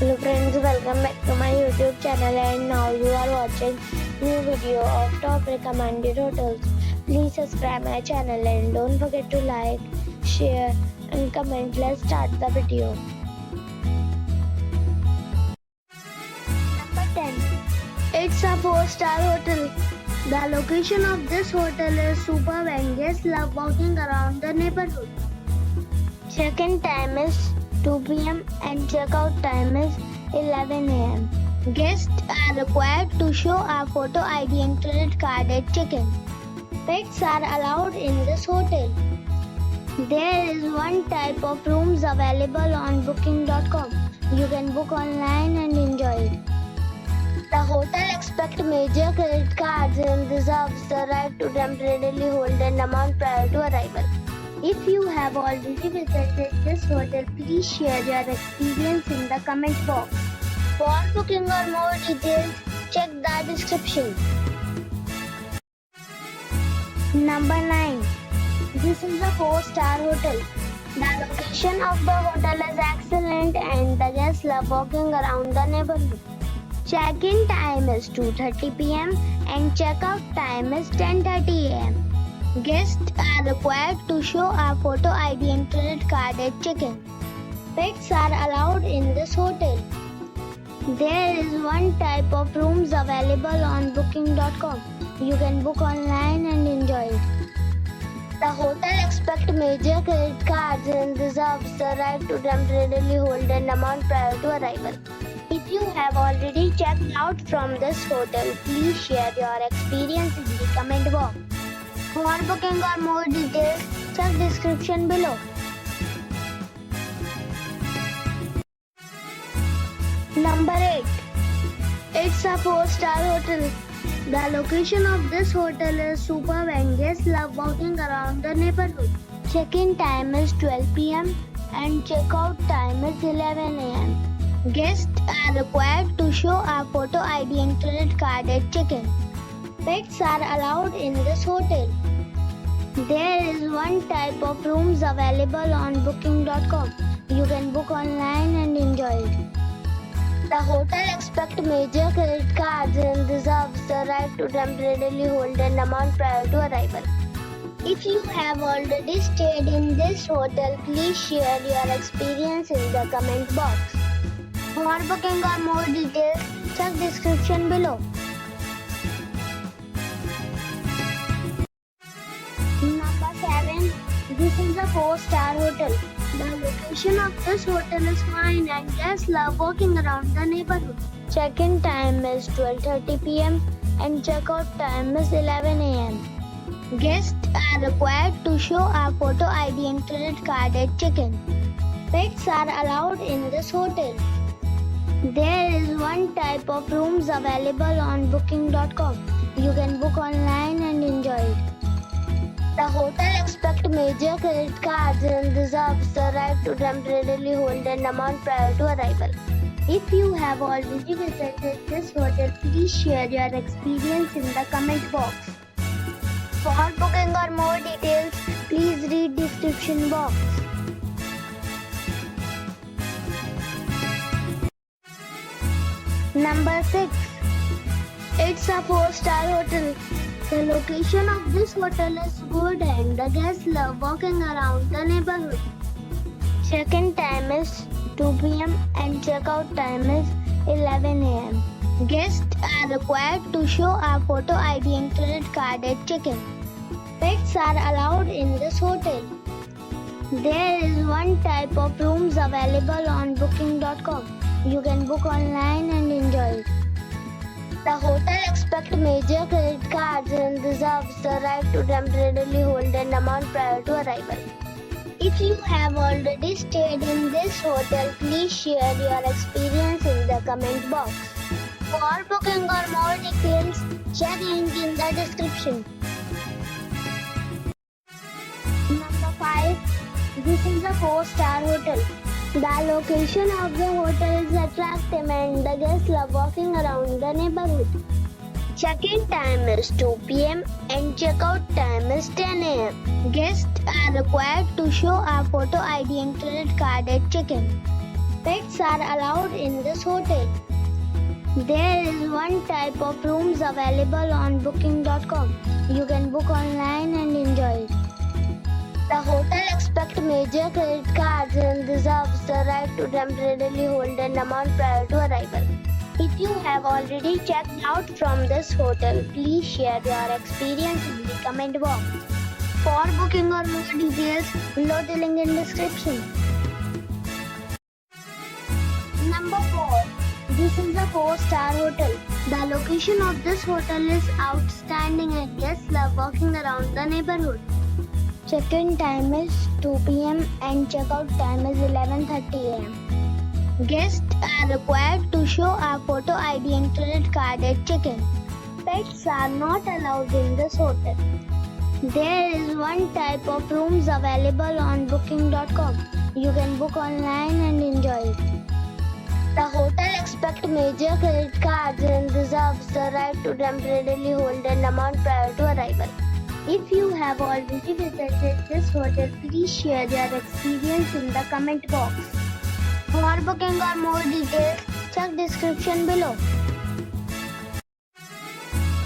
Hello friends, welcome back to my YouTube channel, and now you are watching new video of top recommended hotels. Please subscribe my channel and don't forget to like, share and comment. Let's start the video. Number 10. It's a 4-star hotel. The location of this hotel is superb and guests love walking around the neighborhood. Check-in time is 2 p.m. and check-out time is 11 a.m. Guests are required to show a photo ID and credit card at check-in. Pets are allowed in this hotel. There is one type of rooms available on booking.com. You can book online and enjoy it. The hotel expects major credit cards and reserves the right to temporarily hold an amount prior to arrival. If you have already visited this hotel, please share your experience in the comment box. For booking or more details, check the description. Number 9. This is a 4-star hotel. The location of the hotel is excellent and the guests love walking around the neighborhood. Check-in time is 2:30 p.m. and check-out time is 10:30 a.m. Guests are required to show a photo ID and credit card at check-in. Pets are allowed in this hotel. There is one type of rooms available on booking.com. You can book online and enjoy it. The hotel expects major credit cards and reserves the right to temporarily hold an amount prior to arrival. If you have already checked out from this hotel, please share your experience in the comment box. For booking or more details, check description below. Number 8. It's a 4-star hotel. The location of this hotel is superb and guests love walking around the neighborhood. Check-in time is 12 p.m. and check-out time is 11 a.m. Guests are required to show a photo ID and credit card at check-in. Pets are allowed in this hotel. There is one type of rooms available on booking.com. You can book online and enjoy it. The hotel expects major credit cards and reserves the right to temporarily hold an amount prior to arrival. If you have already stayed in this hotel, please share your experience in the comment box. For booking or more details, check description below. Number 7. This is a 4-star hotel. The location of this hotel is fine and guests love walking around the neighborhood. Check-in time is 12:30 p.m. and check-out time is 11 a.m. Guests are required to show a photo ID and credit card at check-in. Pets are allowed in this hotel. There is one type of rooms available on booking.com. You can book online and enjoy it. The hotel expects major credit cards and reserves the right to temporarily hold an amount prior to arrival. If you have already visited this hotel, please share your experience in the comment box. For booking or more details, please read description box. Number 6. It's a 4-star hotel. The location of this hotel is good and the guests love walking around the neighborhood. Check-in time is 2 p.m. and check-out time is 11 a.m. Guests are required to show a photo ID and credit card at check-in. Pets are allowed in this hotel. There is one type of rooms available on booking.com. You can book online and enjoy it. The hotel expects major credit cards and reserves the right to temporarily hold an amount prior to arrival. If you have already stayed in this hotel, please share your experience in the comment box. For booking or more details, check link in the description. Number 5. This is a 4-star hotel. The location of the hotel is attractive and the guests love walking around the neighborhood. Check-in time is 2 p.m. and check-out time is 10 a.m. Guests are required to show a photo ID and credit card at check-in. Pets are allowed in this hotel. There is one type of rooms available on booking.com. You can book online and enjoy it. The hotel expects major credit cards and reserves the right to temporarily hold an amount prior to arrival. If you have already checked out from this hotel, please share your experience in the comment box. For booking or more details, below the link in description. Number 4. This is a 4-star hotel. The location of this hotel is outstanding and guests love walking around the neighborhood. Check-in time is 2 p.m. and check-out time is 11:30 a.m. Guests are required to show a photo ID and credit card at check-in. Pets are not allowed in this hotel. There is one type of rooms available on booking.com. You can book online and enjoy it. The hotel expects major credit cards and reserves the right to temporarily hold an amount prior to arrival. If you have already visited this hotel, please share your experience in the comment box. For booking or more details, check description below.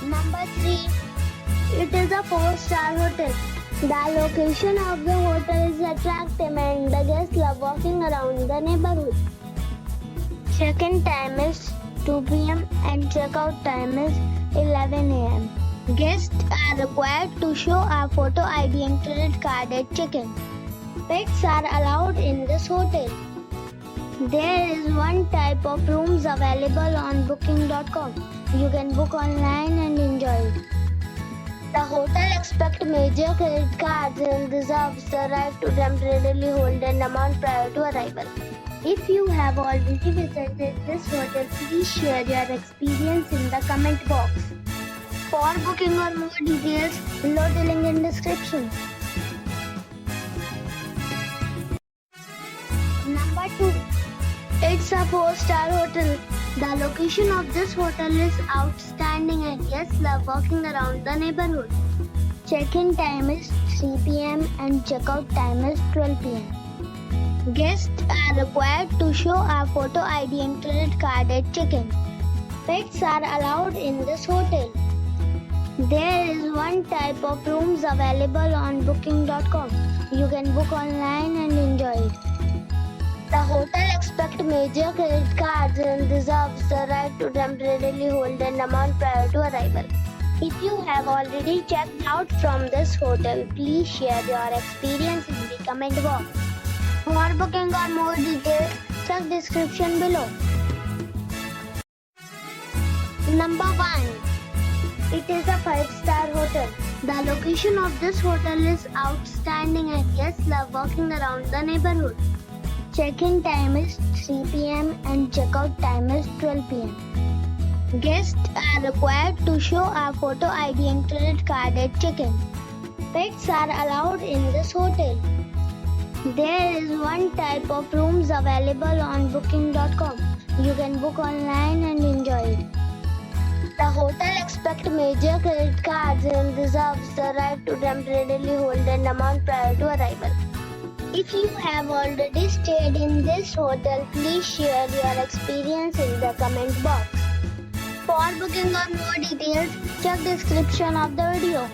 Number 3. It is a 4-star hotel. The location of the hotel is attractive and the guests love walking around the neighborhood. Check-in time is 2 p.m. and check-out time is 11 a.m. Guests are required to show a photo ID and credit card at check-in. Pets are allowed in this hotel. There is one type of rooms available on booking.com. You can book online and enjoy it. The hotel expects major credit cards and reserves the right to temporarily hold an amount prior to arrival. If you have already visited this hotel, please share your experience in the comment box. For booking or more details, below the link in description. Number 2. It's a 4-star hotel. The location of this hotel is outstanding and guests love walking around the neighborhood. Check-in time is 3 p.m. and check-out time is 12 p.m. Guests are required to show a photo ID and credit card at check-in. Pets are allowed in this hotel. There is one type of rooms available on booking.com. You can book online and enjoy it. The hotel expects major credit cards and reserves the right to temporarily hold an amount prior to arrival. If you have already checked out from this hotel, please share your experience in the comment box. For booking or more details, check description below. Number 1. It is a 5-star hotel. The location of this hotel is outstanding and guests love walking around the neighborhood. Check-in time is 3 p.m. and check-out time is 12 p.m. Guests are required to show a photo ID and credit card at check-in. Pets are allowed in this hotel. There is one type of rooms available on booking.com. You can book online and enjoy it. The hotel expects major credit cards and reserves the right to temporarily hold an amount prior to arrival. If you have already stayed in this hotel, please share your experience in the comment box. For booking or more details, check description of the video.